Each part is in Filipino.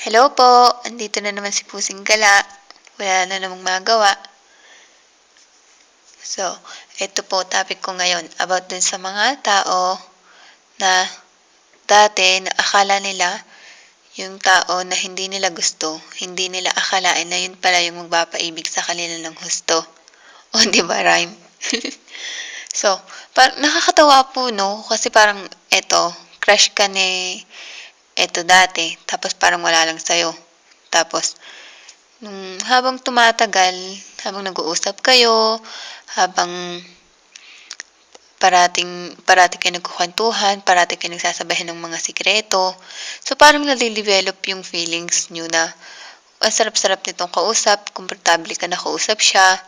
Hello po, andito na naman si Pusing Gala. Wala na namang magawa. So, ito po topic ko ngayon about dun sa mga tao na dati na akala nila yung tao na hindi nila gusto, hindi nila akalain na yun pala yung magpapaibig sa kanila ng husto. O, di ba, rhyme? So, nakakatawa po, no? Kasi parang, crush ka ni eto dati, tapos parang wala lang sa'yo. Tapos, habang tumatagal, habang nag-uusap kayo, habang parati kayo nagkukwentuhan, parati kayo nagsasabihan ng mga sikreto. So, parang nade-develop yung feelings nyo na, ang sarap-sarap nitong kausap, komportable ka na kausap siya,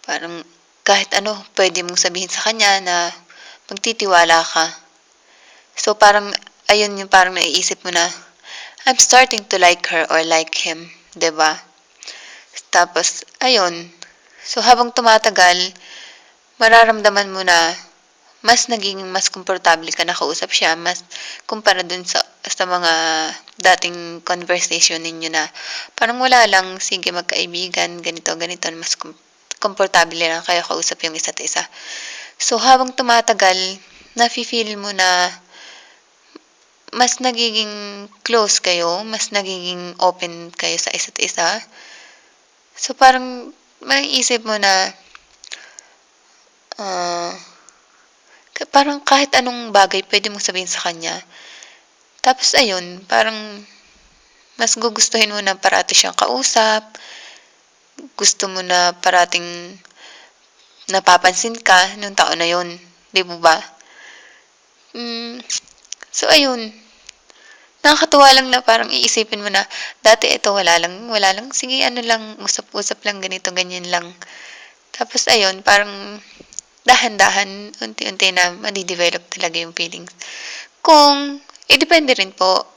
parang kahit ano, pwede mong sabihin sa kanya na magtitiwala ka. So, parang, ayun yung parang naiisip mo na, I'm starting to like her or like him, 'di ba? Tapos, ayun. So, habang tumatagal, mararamdaman mo na mas komportable ka na kausap siya, mas kumpara dun sa mga dating conversation ninyo na parang wala lang, sige magkaibigan, ganito, ganito, mas komportable lang kayo kausap yung isa't isa. So, habang tumatagal, nafe-feel mo na mas nagiging close kayo, mas nagiging open kayo sa isa't isa. So, parang maiisip mo na ah, parang kahit anong bagay pwede mong sabihin sa kanya. Tapos ayun, parang mas gugustuhin mo na parati siyang kausap, gusto mo na parating napapansin ka nung tao na yun. Di mo ba? So ayun, nakakatuwa lang na parang iisipin mo na dati ito wala lang, sige ano lang, usap-usap lang, ganito, ganyan lang. Tapos ayun, parang dahan-dahan, unti-unti na madi-develop talaga yung feelings. Depende rin po.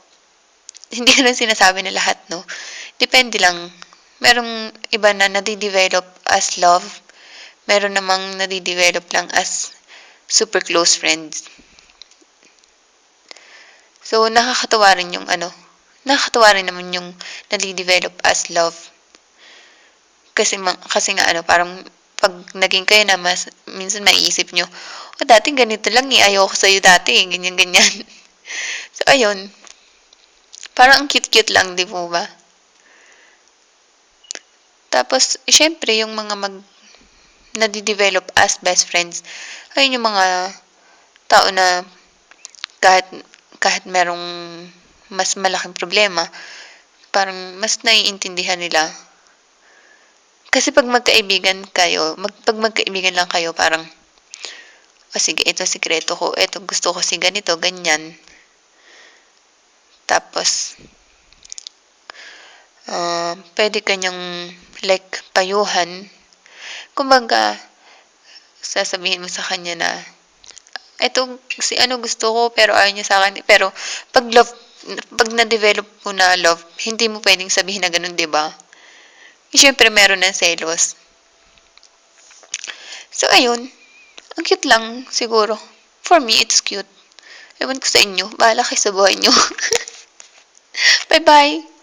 Hindi ko lang sinasabi na lahat, no? Depende lang. Merong iba na nadi-develop as love. Meron namang nadi-develop lang as super close friends. So, nakakatawa rin naman yung nadi-develop as love. Kasi nga parang pag naging kayo na minsan maiisip nyo, dati ganito lang ayoko sa'yo dati ganyan, ganyan. So, ayun. Parang ang cute-cute lang, di po ba? Tapos, syempre, yung mga nadi-develop as best friends, ayun yung mga tao na kahit merong mas malaking problema, parang mas naiintindihan nila. Kasi pag magkaibigan lang kayo, parang, sige, ito sikreto ko, ito gusto ko si ganito, ganyan. Tapos, pwede kanyang like payuhan. Kumbaga, sasabihin mo sa kanya na, si ano gusto ko pero ayaw niya sa akin. Pero pag na-develop mo na love, hindi mo pwedeng sabihin na ganun, 'di ba? Siyempre meron ng selos. So ayun, ang cute lang siguro. For me, it's cute. Ewan ko sa inyo, bahala kayo sa buhay nyo. Bye-bye!